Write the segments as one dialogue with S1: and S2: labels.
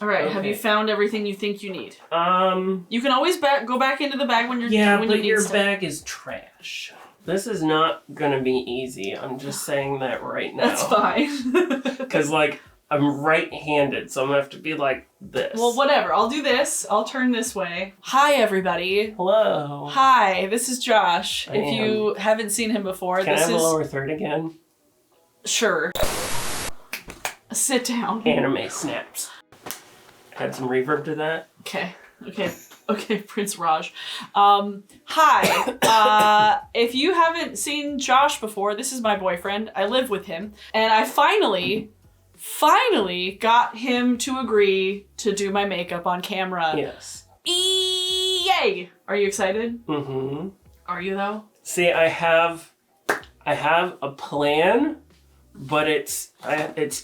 S1: All right,
S2: Okay.
S1: Have you found everything you think you need? You can always go back into the bag when you're
S2: Yeah,
S1: when
S2: but
S1: you need
S2: your
S1: stuff.
S2: bag is trash. This is not gonna be easy. I'm just saying that right now.
S1: That's fine.
S2: Because, like, I'm right-handed, so I'm gonna have to be like this.
S1: Well, whatever. I'll do this. I'll turn this way. Hi, everybody.
S2: Hello.
S1: Hi, this is Josh.
S2: I
S1: If you haven't seen him before,
S2: Can
S1: this
S2: I have
S1: is...
S2: a lower third again?
S1: Sure. Sit down.
S2: Anime snaps. Add some reverb to that.
S1: Okay, Prince Raj. Hi. If you haven't seen Josh before, this is my boyfriend. I live with him. And I finally got him to agree to do my makeup on camera.
S2: Yes.
S1: Yay! Are you excited?
S2: Mm-hmm.
S1: Are you, though?
S2: See, I have a plan, but it's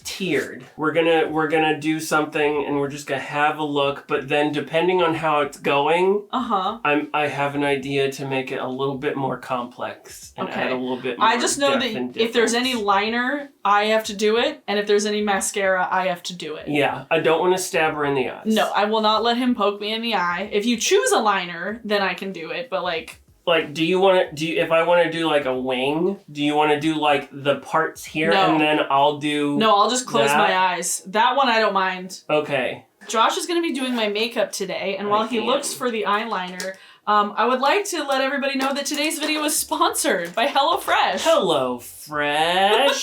S2: tiered. We're gonna do something, and we're just gonna have a look. But then, depending on how it's going, I have an idea to make it a little bit more complex and add a little bit more.
S1: I just know that if there's any liner, I have to do it, and if there's any mascara, I have to do it.
S2: Yeah, I don't want to stab her in the eyes.
S1: No, I will not let him poke me in the eye. If you choose a liner, then I can do it. But like,
S2: if I want to do like a wing, do you want to do like the parts here and then I'll do...
S1: No, I'll just close my eyes. That one I don't mind.
S2: Okay.
S1: Josh is going to be doing my makeup today, and while he looks for the eyeliner, I would like to let everybody know that today's video is sponsored by HelloFresh.
S2: HelloFresh!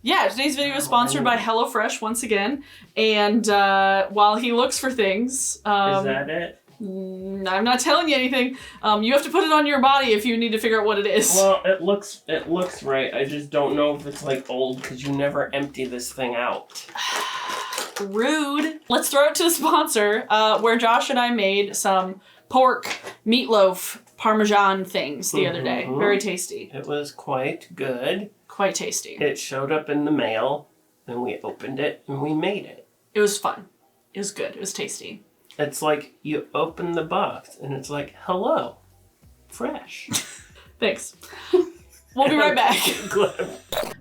S1: Yeah, today's video is sponsored by HelloFresh once again, and while he looks for things...
S2: is that it?
S1: I'm not telling you anything. You have to put it on your body if you need to figure out what it is.
S2: Well, it looks right. I just don't know if it's like old because you never empty this thing out.
S1: Rude. Let's throw it to the sponsor, where Josh and I made some pork meatloaf parmesan things the other day. Very tasty.
S2: It was quite good.
S1: Quite tasty.
S2: It showed up in the mail, and we opened it, and we made it.
S1: It was fun. It was good. It was tasty.
S2: It's like you open the box and it's like, hello, fresh.
S1: Thanks. We'll be right back.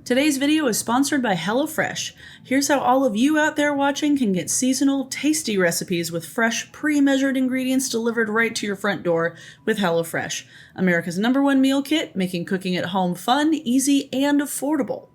S1: Today's video is sponsored by HelloFresh. Here's how all of you out there watching can get seasonal, tasty recipes with fresh, pre-measured ingredients delivered right to your front door with HelloFresh, America's #1 meal kit, making cooking at home fun, easy, and affordable.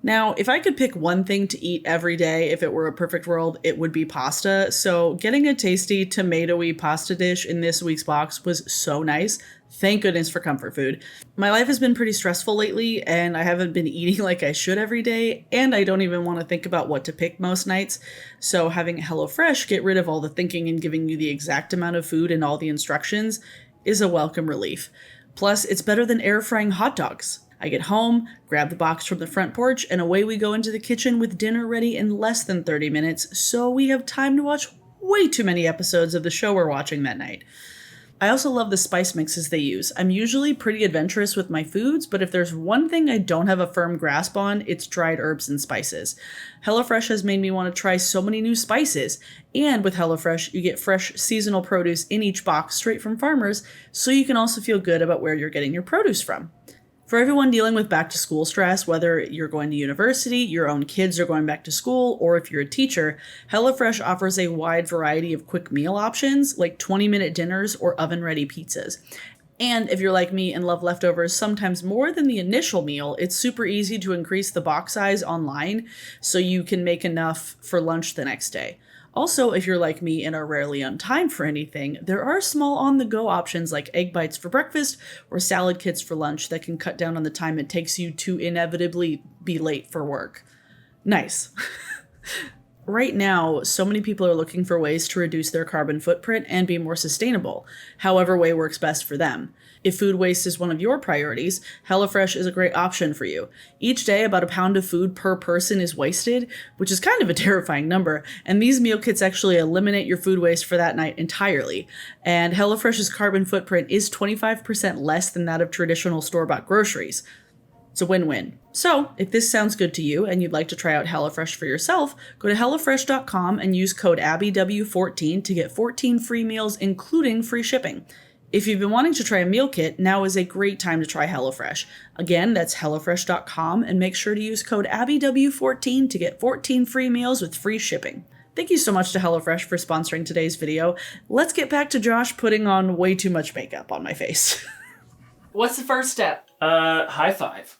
S1: Now, if I could pick one thing to eat every day if it were a perfect world, it would be pasta. So getting a tasty tomato-y pasta dish in this week's box was so nice. Thank goodness for comfort food. My life has been pretty stressful lately, and I haven't been eating like I should every day, and I don't even want to think about what to pick most nights. So having HelloFresh get rid of all the thinking and giving you the exact amount of food and all the instructions is a welcome relief. Plus, it's better than air frying hot dogs. I get home, grab the box from the front porch, and away we go into the kitchen with dinner ready in less than 30 minutes, so we have time to watch way too many episodes of the show we're watching that night. I also love the spice mixes they use. I'm usually pretty adventurous with my foods, but if there's one thing I don't have a firm grasp on, it's dried herbs and spices. HelloFresh has made me want to try so many new spices, and with HelloFresh, you get fresh seasonal produce in each box straight from farmers, so you can also feel good about where you're getting your produce from. For everyone dealing with back to school stress, whether you're going to university, your own kids are going back to school, or if you're a teacher, HelloFresh offers a wide variety of quick meal options like 20-minute dinners or oven-ready pizzas. And if you're like me and love leftovers sometimes more than the initial meal, it's super easy to increase the box size online so you can make enough for lunch the next day. Also, if you're like me and are rarely on time for anything, there are small on-the-go options like egg bites for breakfast or salad kits for lunch that can cut down on the time it takes you to inevitably be late for work. Nice. Right now, so many people are looking for ways to reduce their carbon footprint and be more sustainable, however way works best for them. If food waste is one of your priorities, HelloFresh is a great option for you. Each day, about a pound of food per person is wasted, which is kind of a terrifying number, and these meal kits actually eliminate your food waste for that night entirely. And HelloFresh's carbon footprint is 25% less than that of traditional store-bought groceries. It's a win-win. So, if this sounds good to you and you'd like to try out HelloFresh for yourself, go to HelloFresh.com and use code ABBYW14 to get 14 free meals, including free shipping. If you've been wanting to try a meal kit, now is a great time to try HelloFresh. Again, that's HelloFresh.com, and make sure to use code ABBYW14 to get 14 free meals with free shipping. Thank you so much to HelloFresh for sponsoring today's video. Let's get back to Josh putting on way too much makeup on my face. What's the first step?
S2: High five.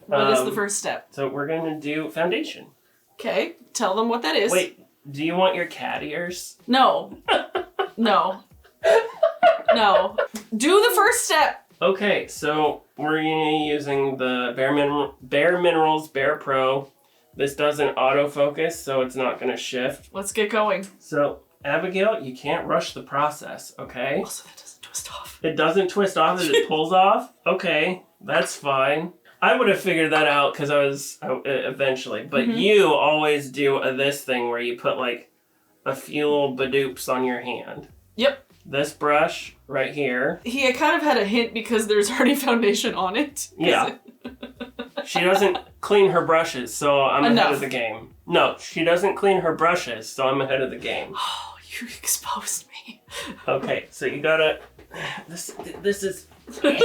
S1: What is the first step?
S2: So we're going to do foundation.
S1: Okay, tell them what that is.
S2: Wait, do you want your cat ears?
S1: No. No. No. Do the first step.
S2: Okay, so we're using the Bare Minerals Bare Pro. This doesn't autofocus, so it's not going to shift.
S1: Let's get going.
S2: So, Abigail, you can't rush the process, okay?
S1: Also, that doesn't twist off.
S2: It doesn't twist off as it pulls off? Okay, that's fine. I would have figured that out because eventually. But you always do this thing where you put like a few little badoops on your hand.
S1: Yep.
S2: This brush right here.
S1: I kind of had a hint because there's already foundation on it.
S2: Yeah. She doesn't clean her brushes, so I'm ahead of the game. No, she doesn't clean her brushes, so I'm ahead of the game.
S1: Oh, you exposed me.
S2: Okay, so you gotta... This is... There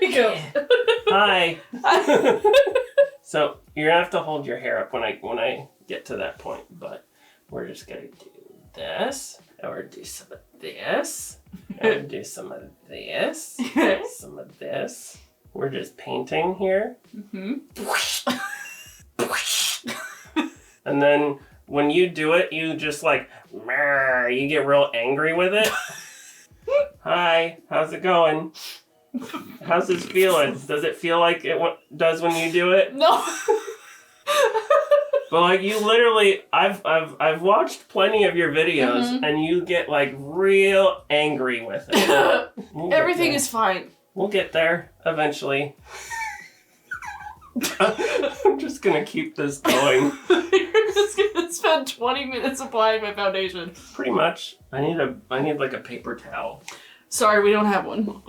S1: you go.
S2: Hi. So you're gonna have to hold your hair up when I get to that point, but we're just gonna do this, and we're gonna do some of this, and we're gonna do some of this, some of this. We're just painting here. And then when you do it, you just like, you get real angry with it. Hi, how's it going? How's this feeling? Does it feel like it does when you do it?
S1: No.
S2: But like you literally, I've watched plenty of your videos, and you get like real angry with it.
S1: Everything is fine.
S2: We'll get there eventually. I'm just gonna keep this going.
S1: You're just gonna spend 20 minutes applying my foundation.
S2: Pretty much. I need like a paper towel.
S1: Sorry, we don't have one.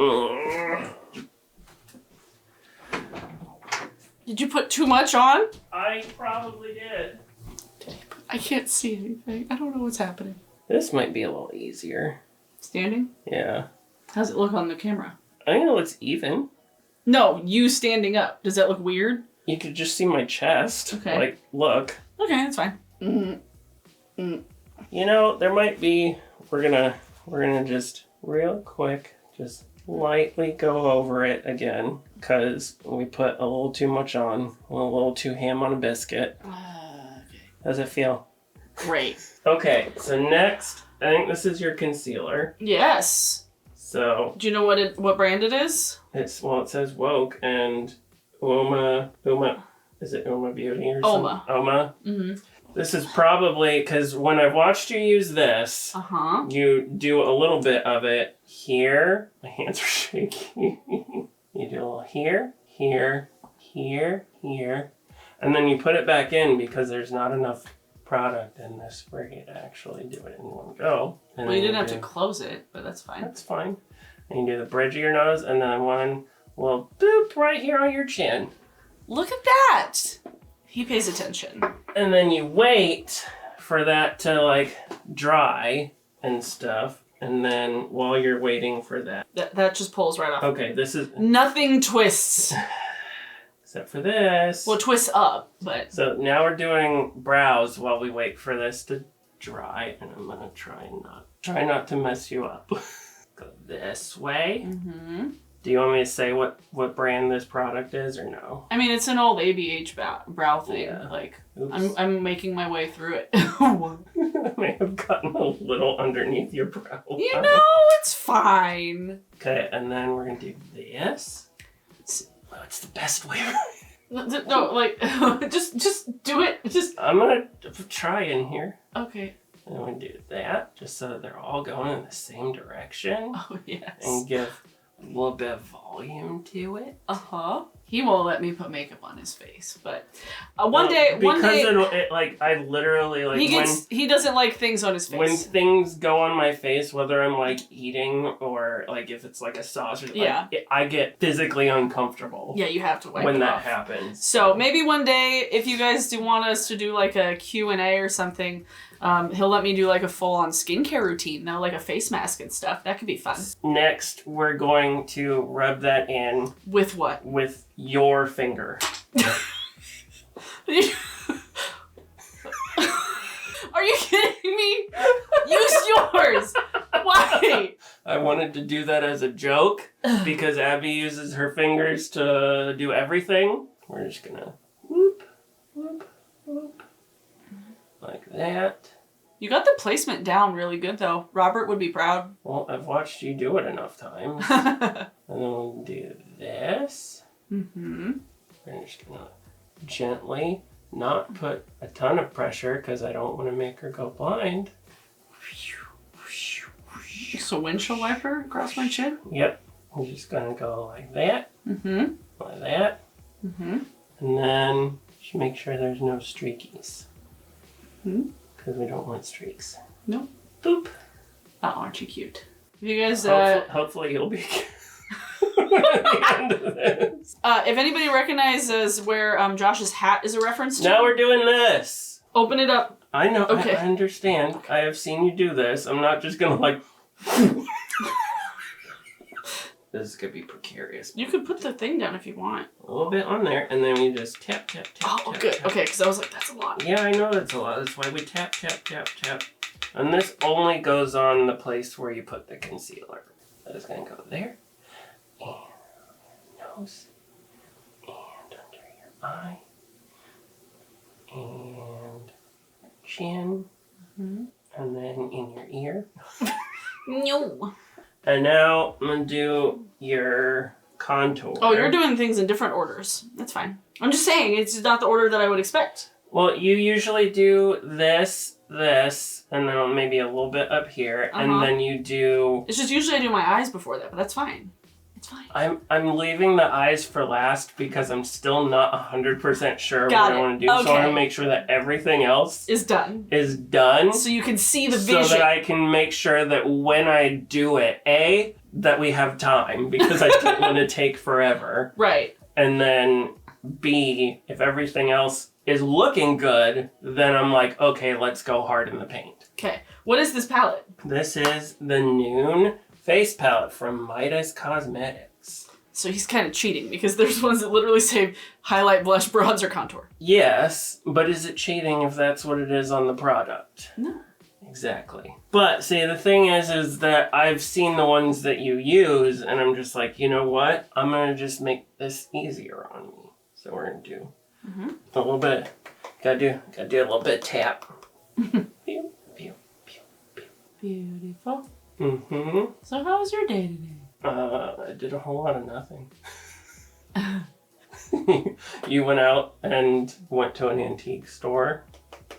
S1: Did you put too much on?
S2: I probably did.
S1: I can't see anything. I don't know what's happening.
S2: This might be a little easier.
S1: Standing?
S2: Yeah.
S1: How's it look on the camera?
S2: I think it looks even.
S1: No, you standing up. Does that look weird?
S2: You could just see my chest.
S1: Okay.
S2: Like, look.
S1: Okay, that's fine.
S2: You know, there might be... We're gonna just real quick, just lightly go over it again. Because we put a little too much on. A little too ham on a biscuit.
S1: Okay.
S2: How's it feel?
S1: Great.
S2: Okay, so next, I think this is your concealer.
S1: Yes.
S2: So...
S1: Do you know what brand it is?
S2: it says Woke and Uma, is it Uma Beauty or something? Oma.
S1: Mm-hmm.
S2: This is probably, because when I've watched you use this, you do a little bit of it here. My hands are shaky. You do a little here, here, here, here. And then you put it back in because there's not enough product in this for you to actually do it in one go. And
S1: well, you didn't have to close it, but that's fine.
S2: That's fine. And you do the bridge of your nose and then one little boop right here on your chin.
S1: Look at that! He pays attention.
S2: And then you wait for that to like dry and stuff. And then while you're waiting for that.
S1: That just pulls right off.
S2: Okay, this is...
S1: Nothing twists.
S2: Except for this.
S1: Well, it twists up, but...
S2: So now we're doing brows while we wait for this to dry. And I'm gonna try not to mess you up. Go this way. Mm-hmm. Do you want me to say what brand this product is or no? I
S1: mean, it's an old ABH brow thing.
S2: Yeah.
S1: Like,
S2: oops.
S1: I'm making my way through it.
S2: I may have gotten a little underneath your brow.
S1: You know, it's fine.
S2: Okay, and then we're gonna do this. It's the best way.
S1: No, like, just do it.
S2: I'm gonna try in here.
S1: Okay.
S2: And I'm gonna do that, just so that they're all going in the same direction.
S1: Oh, yes.
S2: And give a little bit of volume to it.
S1: Uh-huh. He won't let me put makeup on his face, but one day,
S2: I literally like
S1: he doesn't like things on his face.
S2: When things go on my face, whether I'm like eating or like if it's like a sausage, I get physically uncomfortable.
S1: Yeah, you have to wipe
S2: when
S1: it
S2: that
S1: off.
S2: happens.
S1: So maybe one day, if you guys do want us to do like a Q&A or something, he'll let me do like a full-on skincare routine, like a face mask and stuff. That could be fun.
S2: Next, we're going to rub that in.
S1: With what?
S2: With your finger.
S1: Are you kidding me? Use yours. Why?
S2: I wanted to do that as a joke because Abby uses her fingers to do everything. We're just gonna whoop, whoop, whoop. Like that.
S1: You got the placement down really good though. Robert would be proud.
S2: Well, I've watched you do it enough times. And then we'll do this.
S1: Mm-hmm.
S2: We're just gonna gently not put a ton of pressure because I don't want to make her go blind.
S1: So windshield wiper across my chin?
S2: Yep. I'm just gonna go like that.
S1: Mm-hmm.
S2: Like that.
S1: Mm-hmm.
S2: And then just make sure there's no streakies.
S1: Mm-hmm.
S2: Because we don't want streaks.
S1: Nope.
S2: Boop.
S1: Oh, aren't you cute? You guys,
S2: hopefully you'll be cute. At the end of this.
S1: If anybody recognizes where Josh's hat is a reference to.
S2: Now we're doing this.
S1: Open it up.
S2: I know.
S1: Okay.
S2: I understand.
S1: Okay.
S2: I have seen you do this. I'm not just gonna like. This is gonna be precarious.
S1: You could put the thing down if you want.
S2: A little bit on there, and then we just tap, tap, tap.
S1: Oh,
S2: tap,
S1: good.
S2: tap.
S1: Okay, because I was like, that's a lot.
S2: Yeah, I know that's a lot. That's why we tap, tap, tap, tap. And this only goes on the place where you put the concealer. That is gonna go there, and nose, and under your eye, and chin,
S1: Mm-hmm.
S2: and then in your ear.
S1: No.
S2: And now I'm gonna do your contour.
S1: Oh, you're doing things in different orders. That's fine. I'm just saying, it's not the order that I would expect.
S2: Well, you usually do this, and then maybe a little bit up here, and then you do...
S1: It's just usually I do my eyes before that, but that's fine. It's fine.
S2: I'm leaving the eyes for last because I'm still not 100% sure what I want to do.
S1: Okay.
S2: So I want to make sure that everything else
S1: is done.
S2: So
S1: you can see the vision.
S2: So that I can make sure that when I do it, A, that we have time because I don't want to take forever.
S1: Right.
S2: And then B, if everything else is looking good, then I'm like, okay, let's go hard in the paint.
S1: Okay. What is this palette?
S2: This is the Noon face palette from Midas Cosmetics.
S1: So he's kind of cheating because there's ones that literally say highlight, blush, bronzer, contour.
S2: Yes, but is it cheating if that's what it is on the product?
S1: No.
S2: Exactly. But see, the thing is that I've seen the ones that you use, and I'm just like, you know what? I'm gonna just make this easier on me. So we're gonna do a little bit. Gotta do a little bit of tap. Pew, pew, pew, pew.
S1: Beautiful.
S2: Mm-hmm.
S1: So how was your day today?
S2: I did a whole lot of nothing. You went out and went to an antique store.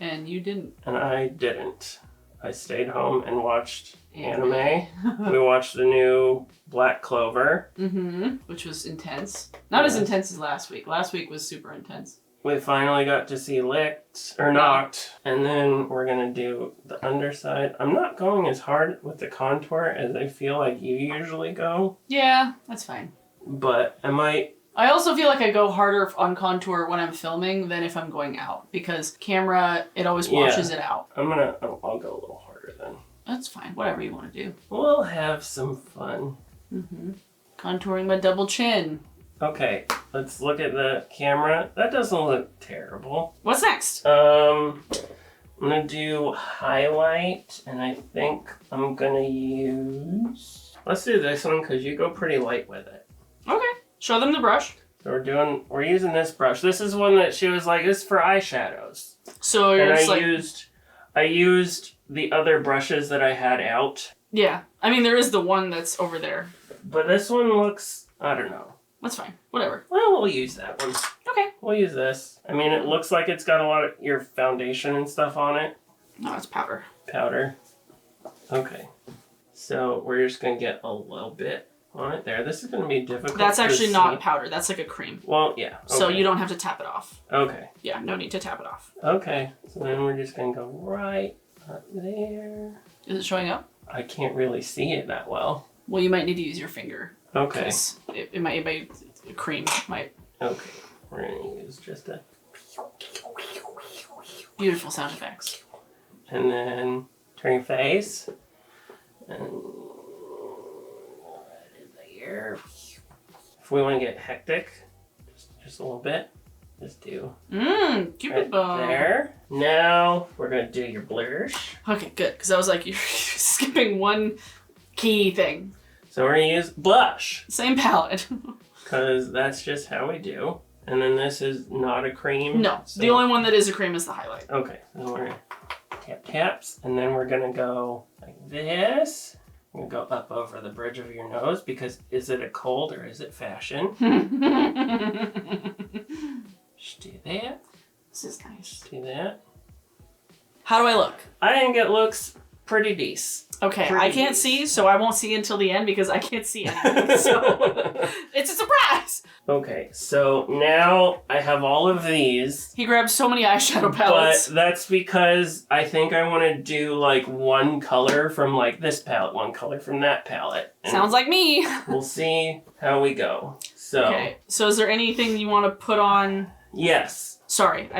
S1: And you didn't.
S2: And I didn't. I stayed home and watched anime. We watched the new Black Clover.
S1: Mm-hmm. Which was intense. Not as intense as last week. Last week was super intense.
S2: We finally got to see Knocked, and then we're gonna do the underside. I'm not going as hard with the contour as I feel like you usually go.
S1: Yeah, that's fine.
S2: But I might...
S1: I also feel like I go harder on contour when I'm filming than if I'm going out, because camera, it always washes it out.
S2: I'll go a little harder then.
S1: That's fine, whatever you want to do.
S2: We'll have some fun.
S1: Mm-hmm. Contouring my double chin.
S2: Okay, let's look at the camera. That doesn't look terrible.
S1: What's next?
S2: I'm gonna do highlight, and I think I'm gonna use... Let's do this one, because you go pretty light with it.
S1: Okay. Show them the brush.
S2: So we're using this brush. This is one that she was like, this is for eyeshadows.
S1: So you're just like...
S2: I used the other brushes that I had out.
S1: Yeah. I mean, there is the one that's over there.
S2: But this one looks... I don't know.
S1: That's fine. Whatever.
S2: Well, we'll use that one.
S1: Okay.
S2: We'll use this. I mean, it looks like it's got a lot of your foundation and stuff on it.
S1: No, it's powder.
S2: Powder. Okay. So we're just going to get a little bit on it there. This is going to be difficult.
S1: That's actually not powder. That's like a cream.
S2: Well, yeah. Okay.
S1: So you don't have to tap it off.
S2: Okay.
S1: Yeah, no need to tap it off.
S2: Okay. So then we're just going to go right up there.
S1: Is it showing up?
S2: I can't really see it that well.
S1: Well, you might need to use your finger.
S2: Okay.
S1: It might cream might.
S2: Okay. We're going to use just a...
S1: Beautiful sound effects.
S2: And then turn your face. And right in there. If we want to get hectic, just a little bit, just do
S1: Cupid
S2: right there. Now we're going to do your blush.
S1: Okay, good. Because I was like, you're skipping one key thing.
S2: So we're going to use blush.
S1: Same palette.
S2: Because that's just how we do. And then this is not a cream.
S1: No,
S2: so.
S1: the only one that is a cream is the highlight.
S2: Okay, so we're going to taps. And then we're going to go like this. I'm going to go up over the bridge of your nose because is it a cold or is it fashion? Just do that.
S1: This is nice.
S2: Do that.
S1: How do I look?
S2: I think it looks pretty decent.
S1: Okay,
S2: Pretty
S1: I can't see, so I won't see until the end because I can't see anything. So it's a surprise.
S2: Okay, so now I have all of these.
S1: He grabbed so many eyeshadow palettes.
S2: But that's because I think I want to do like one color from like this palette, one color from that palette. And
S1: sounds like me.
S2: We'll see how we go. So
S1: okay, so is there anything you want to put on?
S2: Yes.
S1: Sorry,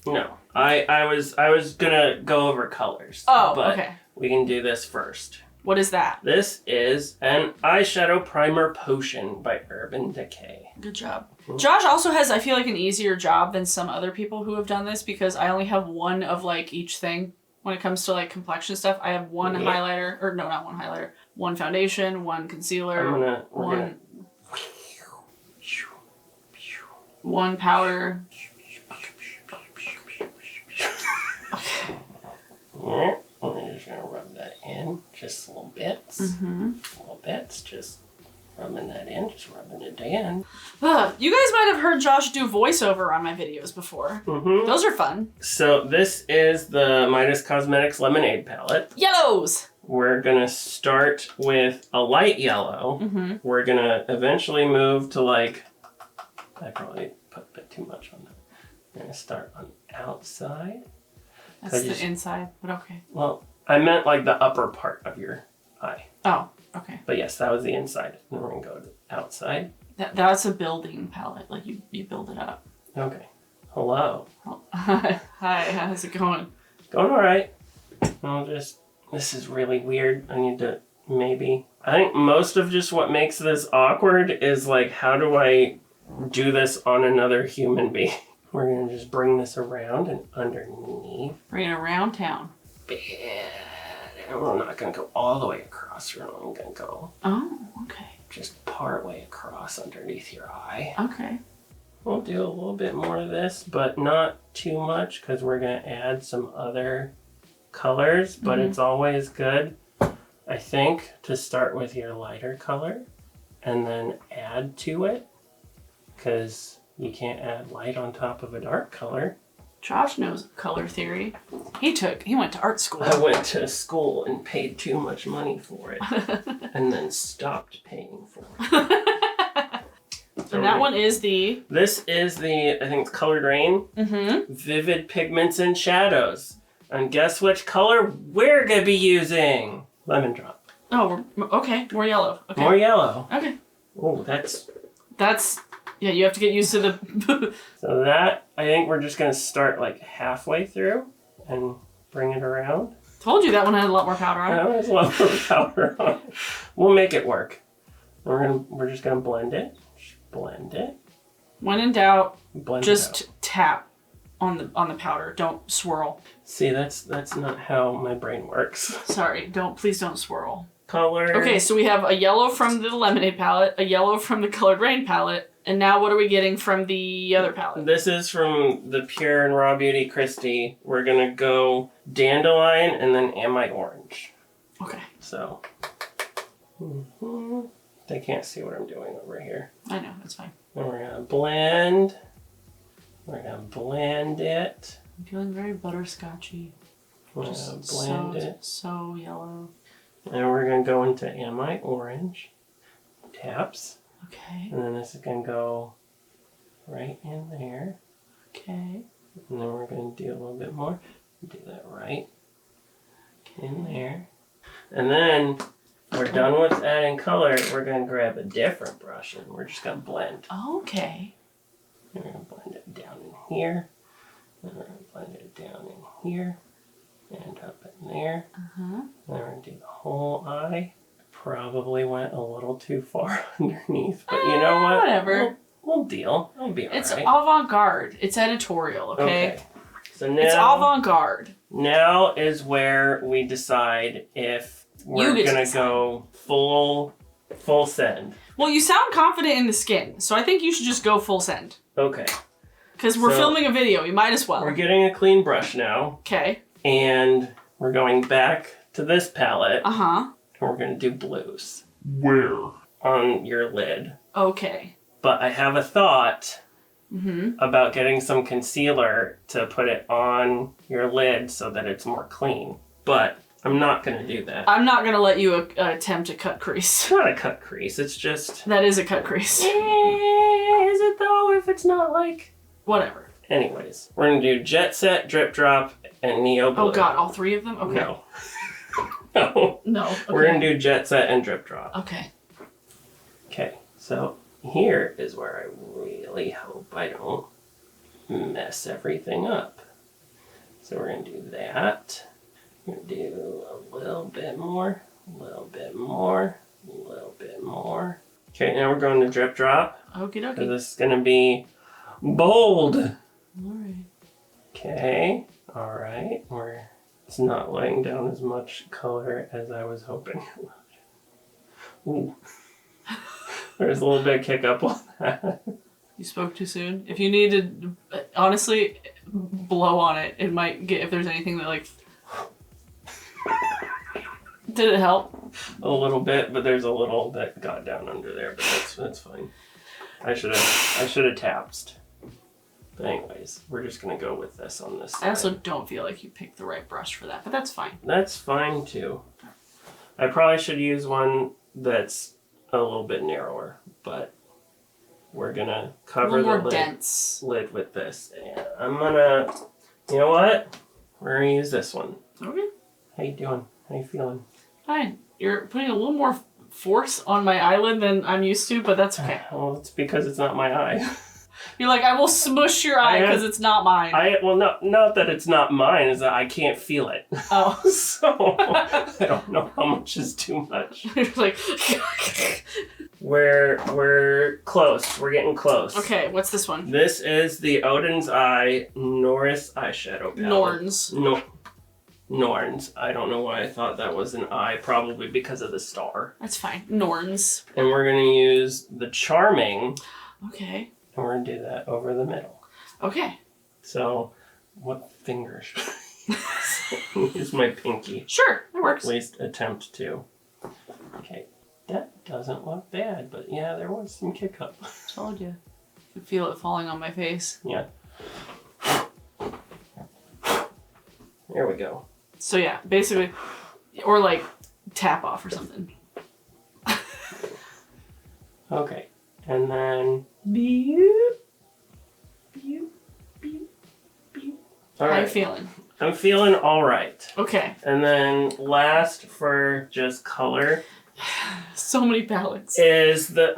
S2: No, I was gonna go over colors.
S1: Oh,
S2: but
S1: okay.
S2: We can do this first.
S1: What is that?
S2: This is an eyeshadow primer potion by Urban Decay.
S1: Good job. Josh also has, I feel like, an easier job than some other people who have done this because I only have one of like each thing. When it comes to like complexion stuff, I have one highlighter, or no, not one highlighter, one foundation, one concealer, one powder.
S2: Okay. I'm just gonna rub that in, just little bits. Little bits, just rubbing that in, just rubbing it in.
S1: You guys might have heard Josh do voiceover on my videos before. Those are fun.
S2: So this is the Midas Cosmetics Lemonade palette.
S1: Yellows!
S2: We're gonna start with a light yellow. We're gonna eventually move to like, I probably put a bit too much on that. We're gonna start on the outside.
S1: That's the inside, but okay.
S2: Well, I meant like the upper part of your eye.
S1: Oh, okay.
S2: But yes, that was the inside. Then we're gonna go to the outside.
S1: That's a building palette. Like you build it up.
S2: Okay. Hello.
S1: Oh, hi, how's it going?
S2: Going all right. This is really weird. I need to I think most of just what makes this awkward is like, how do I do this on another human being? We're going to just bring this around and underneath.
S1: Bring it around town.
S2: And we're not going to go all the way across. We're only going to go just part way across underneath your eye.
S1: Okay.
S2: We'll do a little bit more of this, but not too much because we're going to add some other colors. But it's always good, I think, to start with your lighter color and then add to it because you can't add light on top of a dark color.
S1: Josh knows color theory. He went to art school.
S2: I went to school and paid too much money for it and then stopped paying for it.
S1: And that one is the...
S2: This is the, I think it's Colored Rain. Vivid Pigments and Shadows. And guess which color we're going to be using? Lemon Drop.
S1: Oh, okay. More yellow. Okay.
S2: More yellow.
S1: Okay.
S2: Oh, that's...
S1: Yeah, you have to get used to the...
S2: So that, I think we're just going to start like halfway through and bring it around.
S1: Told you that one had a lot more powder on it.
S2: There's a lot more powder on it. We'll make it work. We're just going to blend it. Just blend it.
S1: When in doubt,
S2: Blend
S1: just
S2: it out.
S1: tap on the powder. Don't swirl.
S2: See, that's not how my brain works.
S1: Sorry, please don't swirl.
S2: Color.
S1: Okay, so we have a yellow from the Lemonade palette, a yellow from the Colored Rain palette, and now what are we getting from the other palette?
S2: This is from the Pure and Raw Beauty Christie. We're gonna go Dandelion and then Am I Orange.
S1: Okay.
S2: So, they can't see what I'm doing over here.
S1: I know, that's fine.
S2: And we're gonna blend. We're gonna blend it.
S1: I'm feeling very butterscotchy.
S2: We're gonna blend it.
S1: So yellow.
S2: And we're gonna go into Am I Orange. taps.
S1: Okay.
S2: And then this is going to go right in there.
S1: Okay.
S2: And then we're going to do a little bit more. Do that right in there. And then we're done with adding color. We're going to grab a different brush and we're just going to blend.
S1: Okay.
S2: And we're going to blend it down in here. And we're going to blend it down in here. And up in there.
S1: Uh-huh.
S2: And then we're going to do the whole eye. Probably went a little too far underneath. But you know what?
S1: Whatever.
S2: We'll deal. It'll be alright.
S1: It's avant-garde. It's editorial, okay?
S2: So now...
S1: It's avant-garde.
S2: Now is where we decide if we're going to go full send.
S1: Well, you sound confident in the skin, so I think you should just go full send.
S2: Okay.
S1: Because we're filming a video, you might as well.
S2: We're getting a clean brush now.
S1: Okay.
S2: And we're going back to this palette.
S1: Uh-huh.
S2: And we're going to do blues.
S3: Where?
S2: On your lid.
S1: Okay.
S2: But I have a thought about getting some concealer to put it on your lid so that it's more clean. But I'm not going to do that.
S1: I'm not going to let you attempt a cut crease.
S2: It's not a cut crease. It's just...
S1: That is a cut crease.
S2: Is it though if it's not like...
S1: Whatever.
S2: Anyways, we're going to do Jet Set, Drip Drop, and Neo Blue.
S1: Oh god, all three of them? Okay.
S2: No. No.
S1: No. Okay.
S2: We're going to do Jet Set and Drip Drop.
S1: Okay.
S2: Okay, so here is where I really hope I don't mess everything up. So we're going to do that. We're going to do a little bit more, a little bit more, a little bit more. Okay, now we're going to Drip Drop.
S1: Okie dokie.
S2: So this is going to be bold.
S1: Alright.
S2: Okay, alright. It's not laying down as much color as I was hoping it would. Ooh. There's a little bit of kick up on that.
S1: You spoke too soon. If you need to, honestly, blow on it. It might get, if there's anything that like... Did it help?
S2: A little bit, but there's a little that got down under there, but that's fine. I should have tapped. But anyways, we're just gonna go with this on this side.
S1: I also don't feel like you picked the right brush for that, but that's fine.
S2: That's fine too. I probably should use one that's a little bit narrower, but we're gonna cover the lid with this. And I'm gonna, you know what? We're gonna use this one.
S1: Okay.
S2: How you doing? How you feeling?
S1: Fine. You're putting a little more force on my eyelid than I'm used to, but that's okay.
S2: Well, it's because it's not my eye.
S1: You're like, I will smush your eye because it's not mine.
S2: Well, not that it's not mine, is that I can't feel it.
S1: Oh.
S2: So, I don't know how much is too much.
S1: You're like...
S2: We're close. We're getting close.
S1: Okay, what's this one?
S2: This is the Odin's Eye Norris eyeshadow palette.
S1: Norns.
S2: Norns. I don't know why I thought that was an eye. Probably because of the star.
S1: That's fine. Norns.
S2: And we're going to use the Charming.
S1: Okay.
S2: And we're going to do that over the middle.
S1: Okay.
S2: So, what finger should I use? Use my pinky.
S1: Sure, that works.
S2: At least attempt to. Okay. That doesn't look bad, but yeah, there was some kick up.
S1: Told you. You could feel it falling on my face.
S2: Yeah. There we go.
S1: So yeah, basically, or like tap off or something.
S2: Okay, and then... All right.
S1: How you feeling?
S2: I'm feeling all right.
S1: Okay.
S2: And then last for just color...
S1: So many palettes.
S2: Is the...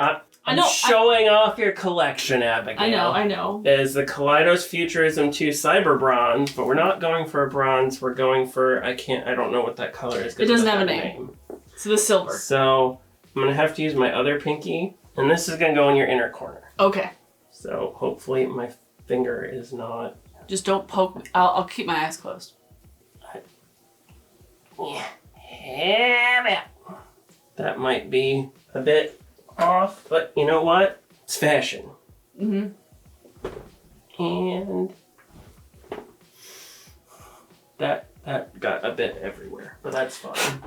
S1: I know,
S2: showing off your collection, Abigail.
S1: I know.
S2: Is the Kaleidos Futurism 2 Cyber Bronze, but we're not going for a bronze, we're going for, I don't know what that color is.
S1: It doesn't have a name. So the silver.
S2: So, I'm going to have to use my other pinky, and this is going to go in your inner corner.
S1: Okay.
S2: So, hopefully my finger is not...
S1: Just don't poke me. I'll keep my eyes closed.
S2: Yeah. That might be a bit off, but you know what? It's fashion.
S1: Mm-hmm.
S2: And that got a bit everywhere, but that's fine.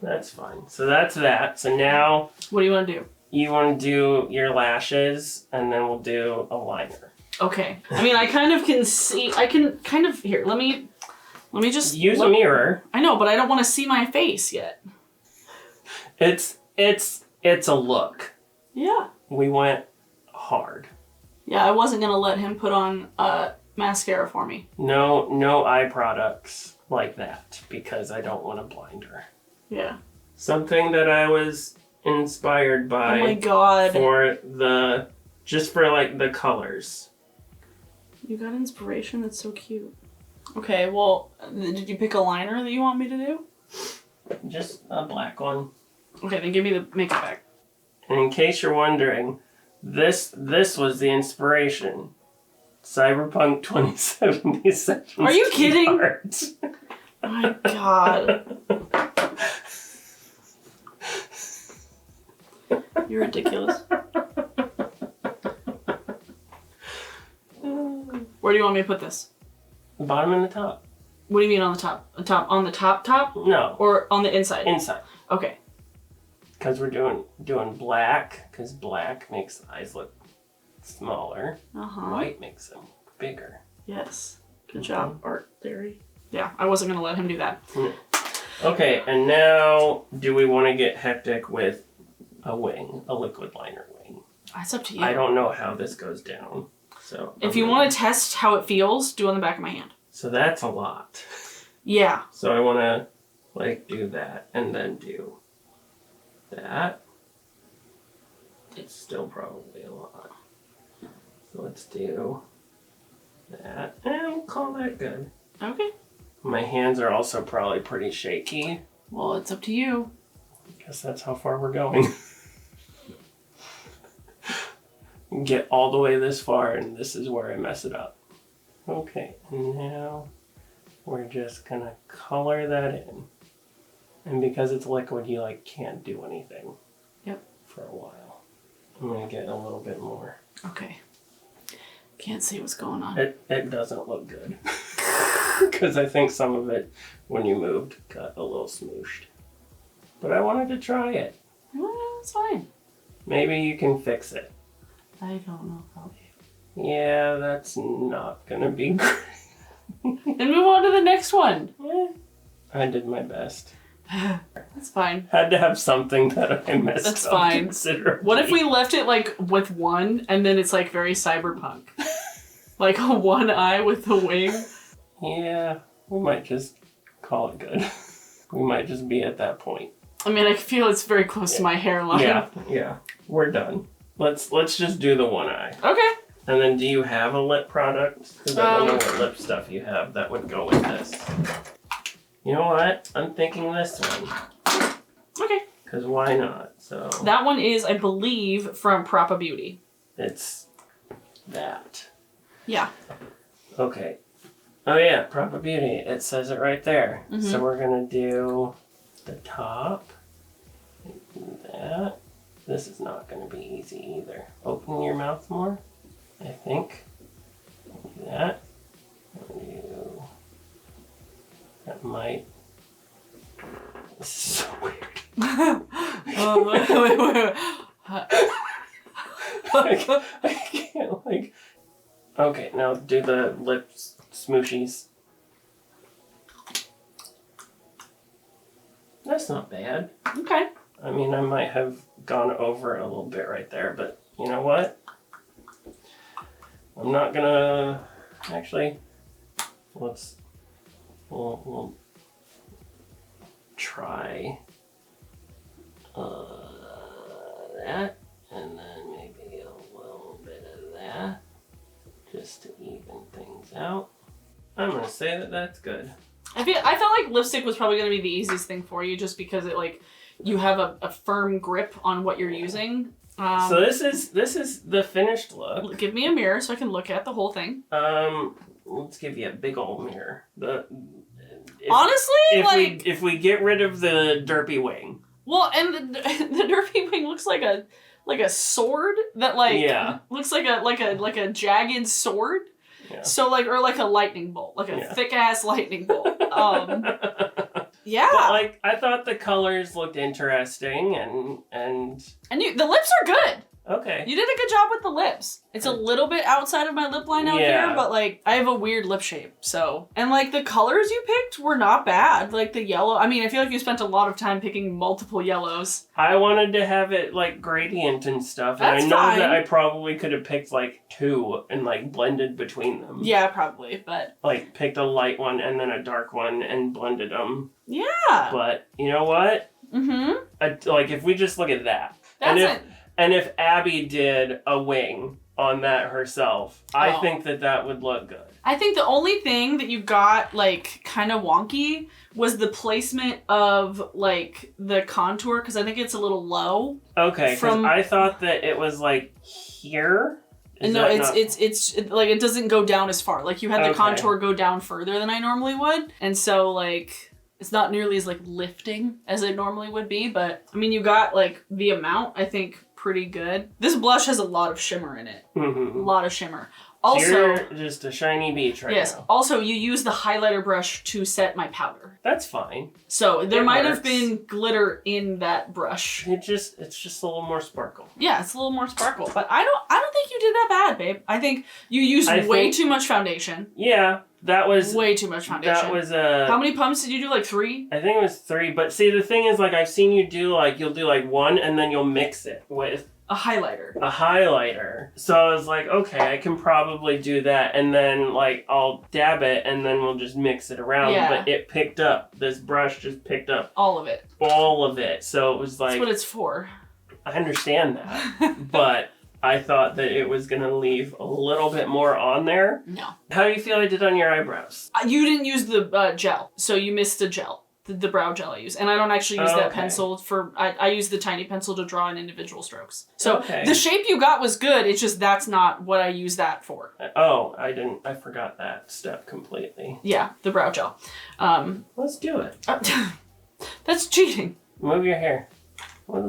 S2: That's fine. So that's that. So now...
S1: What do you want to do?
S2: You want to do your lashes, and then we'll do a liner.
S1: Okay. I mean, I kind of can see... I can kind of... Here, let me just...
S2: Use a mirror.
S1: I know, but I don't want to see my face yet.
S2: It's it's a look.
S1: Yeah.
S2: We went hard.
S1: Yeah, I wasn't going to let him put on mascara for me.
S2: No eye products like that because I don't want to blind her.
S1: Yeah.
S2: Something that I was inspired by.
S1: Oh my god.
S2: For the colors.
S1: You got inspiration? That's so cute. Okay, well, did you pick a liner that you want me to do?
S2: Just a black one.
S1: Okay, then give me the makeup bag.
S2: And in case you're wondering, this was the inspiration. Cyberpunk 2077.
S1: Are you kidding?
S2: Art.
S1: Oh my god. You're ridiculous. Where do you want me to put this?
S2: The bottom and the top.
S1: What do you mean on the top? On the top?
S2: No.
S1: Or on the inside?
S2: Inside.
S1: Okay.
S2: Because we're doing black, because black makes the eyes look smaller. White makes them bigger.
S1: Yes. Good job, art theory. Yeah, I wasn't going to let him do that.
S2: Okay, and now do we want to get hectic with a wing, a liquid liner wing?
S1: That's up to you.
S2: I don't know how this goes down. So
S1: if you want to test how it feels, do it on the back of my hand.
S2: So that's a lot.
S1: Yeah.
S2: So I want to like do that and then do that. It's still probably a lot. So let's do that and we'll call that good.
S1: Okay.
S2: My hands are also probably pretty shaky.
S1: Well, it's up to you.
S2: I guess that's how far we're going. Get all the way this far and this is where I mess it up. Okay, and now we're just gonna color that in. And because it's liquid, you like can't do anything.
S1: Yep.
S2: For a while. I'm gonna get a little bit more.
S1: Okay. Can't see what's going on.
S2: It doesn't look good. Because I think some of it, when you moved, got a little smooshed. But I wanted to try it.
S1: Well, it's fine.
S2: Maybe you can fix it.
S1: I don't know if I'll be able.
S2: Yeah, that's not gonna be great.
S1: Then move on to the next one.
S2: Yeah. I did my best.
S1: That's fine.
S2: Had to have something that I messed
S1: That's
S2: up
S1: fine.
S2: considerably.
S1: What if we left it like with one and then it's like very cyberpunk? Like a one eye with the wing?
S2: Yeah, we might just call it good. We might just be at that point.
S1: I mean, I feel it's very close to my hairline.
S2: Yeah. We're done. Let's just do the one eye.
S1: Okay.
S2: And then do you have a lip product? Because I don't know what lip stuff you have that would go with this. You know what? I'm thinking this one.
S1: Okay.
S2: Because why not? So
S1: that one is, I believe, from Propa Beauty.
S2: It's that.
S1: Yeah.
S2: Okay. Oh yeah, Propa Beauty. It says it right there. Mm-hmm. So we're going to do the top. That. This is not going to be easy either. Open your mouth more, I think. Do that. Do... That might... This is so weird.
S1: Wait.
S2: I can't, like... Okay, now do the lips smooshies. That's not bad.
S1: Okay.
S2: I mean, I might have gone over a little bit right there, but you know what? I'm not gonna... Actually, we'll try that, and then maybe a little bit of that, just to even things out. I'm gonna say that that's good.
S1: I felt like lipstick was probably gonna be the easiest thing for you, just because it like you have a firm grip on what you're using.
S2: So this is the finished look.
S1: Give me a mirror so I can look at the whole thing.
S2: Let's give you a big old mirror.
S1: Honestly,
S2: if we get rid of the derpy wing.
S1: Well, and the derpy wing looks like a sword that looks like a jagged sword.
S2: Yeah.
S1: So or like a lightning bolt, like a thick ass lightning bolt. Yeah.
S2: But I thought the colors looked interesting and
S1: the lips are good.
S2: Okay.
S1: You did a good job with the lips. It's a little bit outside of my lip line out here, but like I have a weird lip shape. So, and like the colors you picked were not bad. Like the yellow, I mean, I feel like you spent a lot of time picking multiple yellows.
S2: I wanted to have it like gradient and stuff. And
S1: That's
S2: I know
S1: fine.
S2: that I probably could have picked like 2 and like blended between them.
S1: Yeah, probably, but. Like
S2: picked a light one and then a dark one and blended them.
S1: Yeah.
S2: But you know what? Like if we just look at that. And if Abby did a wing on that herself, I think that would look good.
S1: I think the only thing that you got, like, kind of wonky was the placement of, like, the contour, because I think it's a little low.
S2: Okay, because I thought that it was, like, here.
S1: No, it's like, it doesn't go down as far. Like, you had the contour go down further than I normally would. And so, like, it's not nearly as, like, lifting as it normally would be. But, I mean, you got, like, the amount, I think, pretty good. This blush has a lot of shimmer in it. A lot of shimmer. Also,
S2: you're just a shiny beach right now.
S1: Yes. Also, you use the highlighter brush to set my powder.
S2: That's fine.
S1: So there might have been glitter in that brush.
S2: It's just a little more sparkle.
S1: Yeah, it's a little more sparkle. But I don't think you did that bad, babe. I think you used way too much foundation.
S2: Yeah. That was
S1: way too much foundation.
S2: That was
S1: How many pumps did you do? Like 3?
S2: I think it was 3. But see, the thing is, like, I've seen you do like you'll do like 1 and then you'll mix it with
S1: a highlighter.
S2: So I was like, okay, I can probably do that, and then like I'll dab it, and then we'll just mix it around. Yeah. But it picked up. This brush just picked up
S1: all of it.
S2: So it was like,
S1: that's what it's for.
S2: I understand that, but I thought that it was gonna leave a little bit more on there.
S1: No.
S2: How do you feel I did on your eyebrows?
S1: You didn't use the gel, so you missed the gel. The brow gel I use. And I don't actually use that pencil for... I use the tiny pencil to draw in individual strokes. So the shape you got was good, it's just that's not what I use that for.
S2: I forgot that step completely.
S1: Yeah, the brow gel.
S2: Let's do it.
S1: That's cheating.
S2: Move your hair. We're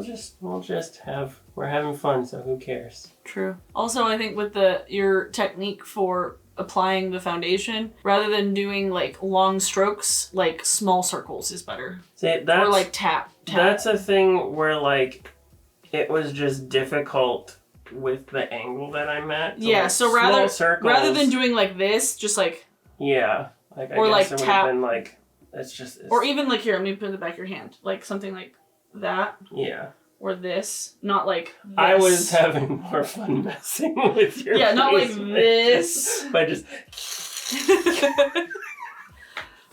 S2: having fun, so who cares?
S1: True. Also, I think with your technique for applying the foundation, rather than doing like long strokes, like small circles is better. Or like tap.
S2: That's a thing where like it was just difficult with the angle that I'm at.
S1: So rather than doing like this, just like
S2: like I guess it would have been like or
S1: even like here, let me put it back of your hand, like something like that.
S2: Yeah.
S1: Or this, not like this.
S2: I was having more fun messing with your face.
S1: Not like this.
S2: But just...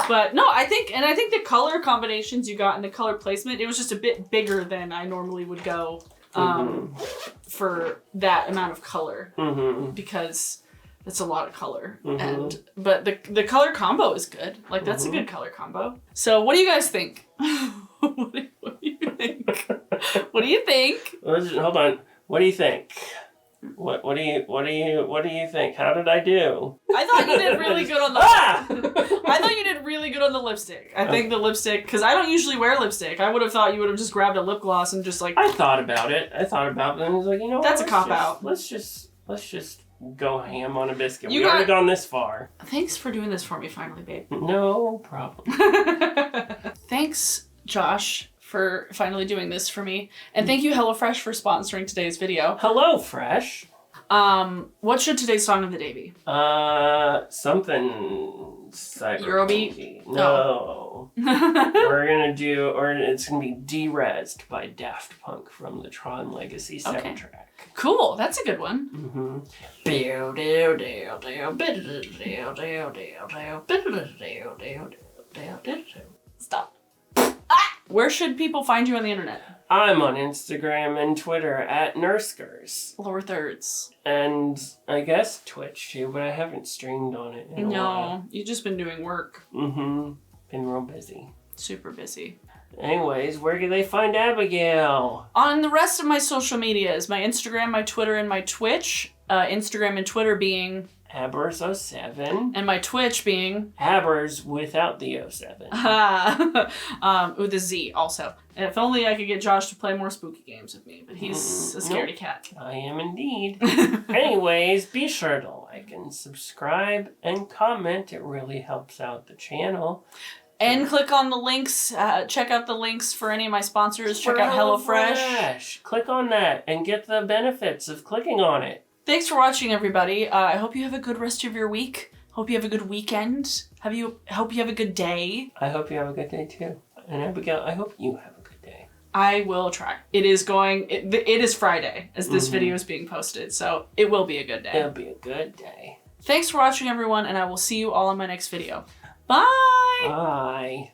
S1: But no, I think the color combinations you got and the color placement, it was just a bit bigger than I normally would go for that amount of color. Because it's a lot of color. But the color combo is good. Like, that's a good color combo. So what do you guys think? What do you think? What do you think?
S2: Hold on. What do you think? What do you think? How did I do?
S1: I thought you did really good on the I thought you did really good on the lipstick. I think the lipstick, because I don't usually wear lipstick. I would have thought you would have just grabbed a lip gloss and just like...
S2: I thought about it and I was like, you know what?
S1: That's a cop-out.
S2: Let's just go ham on a biscuit. We've already gone this far.
S1: Thanks for doing this for me finally, babe.
S2: No problem.
S1: Thanks, Josh, for finally doing this for me. And thank you, HelloFresh, for sponsoring today's video.
S2: HelloFresh?
S1: What should today's song of the day be?
S2: Something cyber.
S1: Eurobeat?
S2: No. It's gonna be Derezzed by Daft Punk from the Tron Legacy soundtrack.
S1: Cool, that's a good one. Stop. Where should people find you on the internet?
S2: I'm on Instagram and Twitter at Nurskers.
S1: Lower thirds.
S2: And I guess Twitch too, but I haven't streamed on it in a while.
S1: You've just been doing work.
S2: Been real busy.
S1: Super busy.
S2: Anyways, where can they find Abigail?
S1: On the rest of my social medias, my Instagram, my Twitter, and my Twitch. Instagram and Twitter being...
S2: Habbers07.
S1: And my Twitch being...
S2: Habbers without the 07.
S1: With a Z also. And if only I could get Josh to play more spooky games with me, but he's a scaredy cat.
S2: I am indeed. Anyways, be sure to like and subscribe and comment. It really helps out the channel.
S1: And click on the links. Check out the links for any of my sponsors. Check out HelloFresh.
S2: Click on that and get the benefits of clicking on it.
S1: Thanks for watching, everybody. I hope you have a good rest of your week. Hope you have a good weekend. Hope you have a good day.
S2: I hope you have a good day too. And Abigail, I hope you have a good day.
S1: I will try. It is Friday as this video is being posted, so it will be a good day.
S2: It'll be a good day.
S1: Thanks for watching, everyone, and I will see you all in my next video. Bye!
S2: Bye.